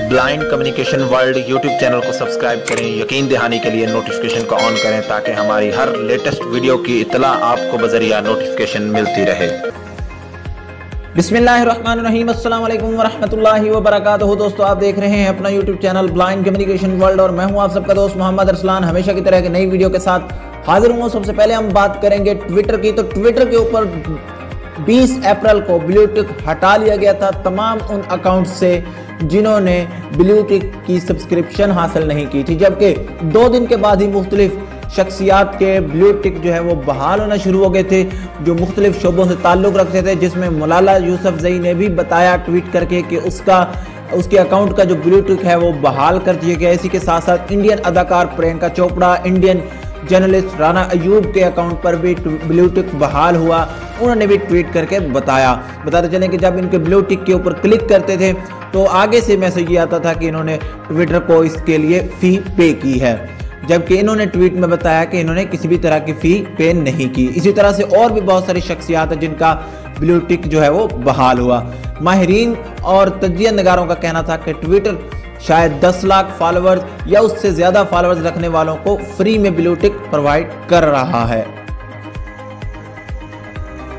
Blind communication world YouTube channel को subscribe करें। यकीन दहानी के लिए नोटिफिकेशन को ऑन करें ताकि हमारी हर लेटेस्ट वीडियो की इत्तला आपको बजरिया नोटिफिकेशन मिलती रहे। बिस्मिल्लाहिर्रहमानिर्रहीम, अस्सलाम वालेकुम वरहमतुल्लाहि वबरकातुहू। दोस्तों, आप देख रहे हैं अपना YouTube channel blind communication world और मैं हूं आप सबका दोस्त मोहम्मद अरसलान। हमेशा की तरह एक नई वीडियो के साथ हाजिर हूं। सबसे पहले हम बात करेंगे ट्विटर की। तो ट्विटर के ऊपर 20 अप्रैल को ब्लू टिक हटा लिया गया था तमाम उन अकाउंट से जिन्होंने ब्लू टिक की सब्सक्रिप्शन हासिल नहीं की थी, जबकि 2 दिन के बाद ही मुख्तलिफ शख्सियात के ब्लू टिक जो है वो बहाल होना शुरू हो गए थे जो मुख्तलिफ शोबों से ताल्लुक़ रखते थे, जिसमें मलाला यूसुफजई ने भी बताया ट्वीट करके कि उसके अकाउंट का जो ब्लू टिक है वो बहाल कर दिया गया। इसी के साथ साथ इंडियन अदाकार प्रियंका चोपड़ा, इंडियन जर्नलिस्ट राना अयूब के अकाउंट पर भी ब्लू टिक बहाल हुआ। उन्होंने भी ट्वीट करके बताते चलें कि जब इनके ब्लू टिक के ऊपर क्लिक करते थे तो आगे से मैसेज ये आता था कि इन्होंने ट्विटर को इसके लिए फ़ी पे की है, जबकि इन्होंने ट्वीट में बताया कि इन्होंने किसी भी तरह की फ़ी पे नहीं की। इसी तरह से और भी बहुत सारी शख्सियात हैं जिनका ब्लू टिक जो है वो बहाल हुआ। माहिरीन और तज्जिया नगारों का कहना था कि ट्विटर शायद 10 लाख फॉलोअर्स या उससे ज़्यादा फॉलोअर्स रखने वालों को फ्री में ब्लू टिक प्रोवाइड कर रहा है।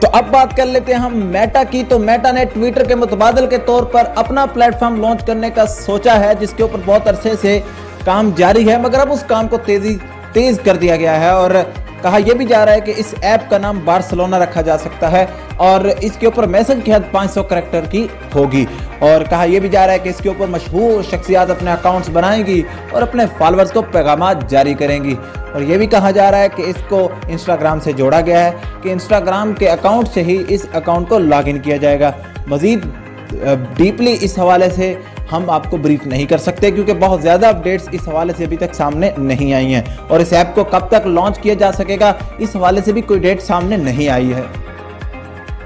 तो अब बात कर लेते हैं हम मेटा की। तो मेटा ने ट्विटर के मुतबादल के तौर पर अपना प्लेटफॉर्म लॉन्च करने का सोचा है, जिसके ऊपर बहुत अरसे से काम जारी है, मगर अब उस काम को तेज कर दिया गया है और कहा यह भी जा रहा है कि इस ऐप का नाम बार्सिलोना रखा जा सकता है और इसके ऊपर मैसेज की हद 500 करैक्टर की होगी। और कहा यह भी जा रहा है कि इसके ऊपर मशहूर शख्सियात अपने अकाउंट्स बनाएंगी और अपने फॉलोअर्स को पैगामात जारी करेंगी। और यह भी कहा जा रहा है कि इसको इंस्टाग्राम से जोड़ा गया है कि इंस्टाग्राम के अकाउंट से ही इस अकाउंट को लॉगिन किया जाएगा। मज़ीद डीपली इस हवाले से हम आपको ब्रीफ नहीं कर सकते क्योंकि बहुत ज़्यादा अपडेट्स इस हवाले से अभी तक सामने नहीं आई हैं और इस ऐप को कब तक लॉन्च किया जा सकेगा इस हवाले से भी कोई डेट सामने नहीं आई है।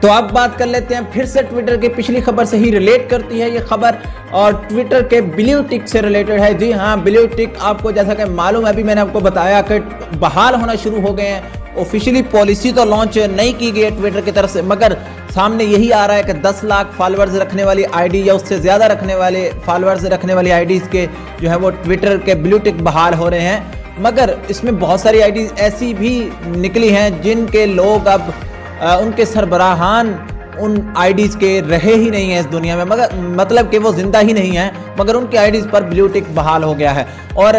तो अब बात कर लेते हैं फिर से ट्विटर की पिछली खबर से ही रिलेट करती है ये खबर और ट्विटर के ब्लू टिक से रिलेटेड है। जी हाँ, ब्लू टिक आपको जैसा कि मालूम है, अभी मैंने आपको बताया कि बहाल होना शुरू हो गए हैं। ऑफिशियली पॉलिसी तो लॉन्च नहीं की गई है ट्विटर की तरफ से, मगर सामने यही आ रहा है कि 10 लाख फॉलोअर्स रखने वाली आईडी या उससे ज़्यादा फॉलोअर्स रखने वाली आईडीज़ के जो है वो ट्विटर के ब्लू टिक बहाल हो रहे हैं। मगर इसमें बहुत सारी आईडीज़ ऐसी भी निकली हैं जिनके लोग अब उनके सरबराहान उन आईडीज़ के रहे ही नहीं हैं इस दुनिया में, मगर मतलब कि वो जिंदा ही नहीं हैं, मगर उनकी आईडीज़ पर ब्लू टिक बहाल हो गया है। और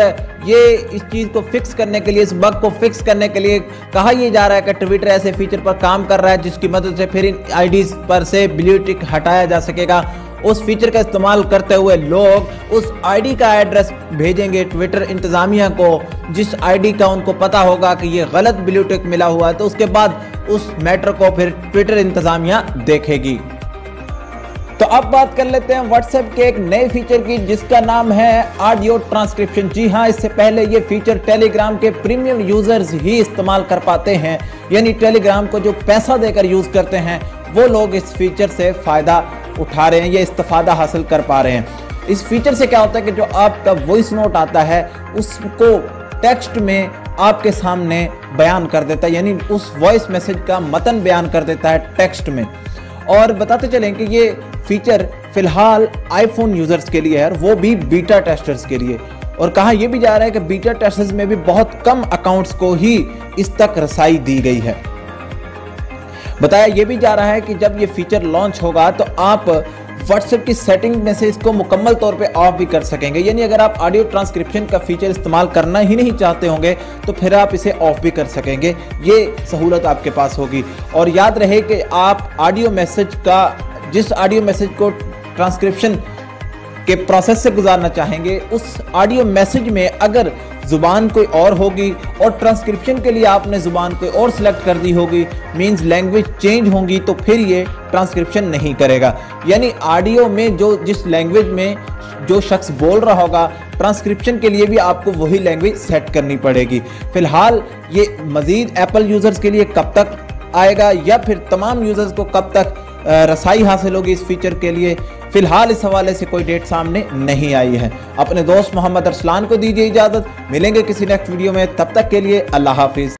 ये इस चीज़ को फिक्स करने के लिए, इस बग को फिक्स करने के लिए कहा यह जा रहा है कि ट्विटर ऐसे फीचर पर काम कर रहा है जिसकी मदद से फिर इन आईडीज़ पर से ब्लू टिक हटाया जा सकेगा। उस फीचर का इस्तेमाल करते हुए लोग उस आईडी का एड्रेस भेजेंगे ट्विटर इंतज़ामिया को, जिस आईडी का उनको पता होगा कि ये गलत ब्लू टिक मिला हुआ है, तो उसके बाद उस मैटर को फिर ट्विटर इंतज़ामिया देखेगी। तो अब बात कर लेते हैं व्हाट्सएप के एक नए फीचर की जिसका नाम है ऑडियो ट्रांसक्रिप्शन। जी हाँ, इससे पहले ये फीचर टेलीग्राम के प्रीमियम यूजर्स ही इस्तेमाल कर पाते हैं, यानी टेलीग्राम को जो पैसा देकर यूज करते हैं वो लोग इस फीचर से फ़ायदा उठा रहे हैं, ये इस्तेफादा हासिल कर पा रहे हैं। इस फीचर से क्या होता है कि जो आपका वॉइस नोट आता है उसको टेक्स्ट में आपके सामने बयान कर देता है, यानी उस वॉइस मैसेज का मतन बयान कर देता है टेक्स्ट में। और बताते चलें कि ये फीचर फिलहाल आईफोन यूजर्स के लिए है और वो भी बीटा टेस्टर्स के लिए। और कहा यह भी जा रहा है कि बीटा टेस्टर्स में भी बहुत कम अकाउंट्स को ही इस तक रसाई दी गई है। बताया यह भी जा रहा है कि जब ये फीचर लॉन्च होगा तो आप व्हाट्सएप की सेटिंग में से इसको मुकम्मल तौर पे ऑफ भी कर सकेंगे, यानी अगर आप ऑडियो ट्रांसक्रिप्शन का फीचर इस्तेमाल करना ही नहीं चाहते होंगे तो फिर आप इसे ऑफ भी कर सकेंगे, ये सहूलत आपके पास होगी। और याद रहे कि आप ऑडियो मैसेज का, जिस ऑडियो मैसेज को ट्रांसक्रिप्शन के प्रोसेस से गुजारना चाहेंगे, उस ऑडियो मैसेज में अगर ज़ुबान कोई और होगी और ट्रांसक्रिप्शन के लिए आपने ज़ुबान कोई और सिलेक्ट कर दी होगी, मींस लैंग्वेज चेंज होंगी, तो फिर ये ट्रांसक्रिप्शन नहीं करेगा। यानी ऑडियो में जिस लैंग्वेज में जो शख्स बोल रहा होगा, ट्रांसक्रिप्शन के लिए भी आपको वही लैंग्वेज सेट करनी पड़ेगी। फिलहाल ये मज़ीद एप्पल यूज़र्स के लिए कब तक आएगा या फिर तमाम यूज़र्स को कब तक रसाई हासिल होगी इस फीचर के लिए, फिलहाल इस हवाले से कोई डेट सामने नहीं आई है। अपने दोस्त मोहम्मद अरसलान को दीजिए इजाज़त, मिलेंगे किसी नेक्स्ट वीडियो में, तब तक के लिए अल्लाह हाफिज़।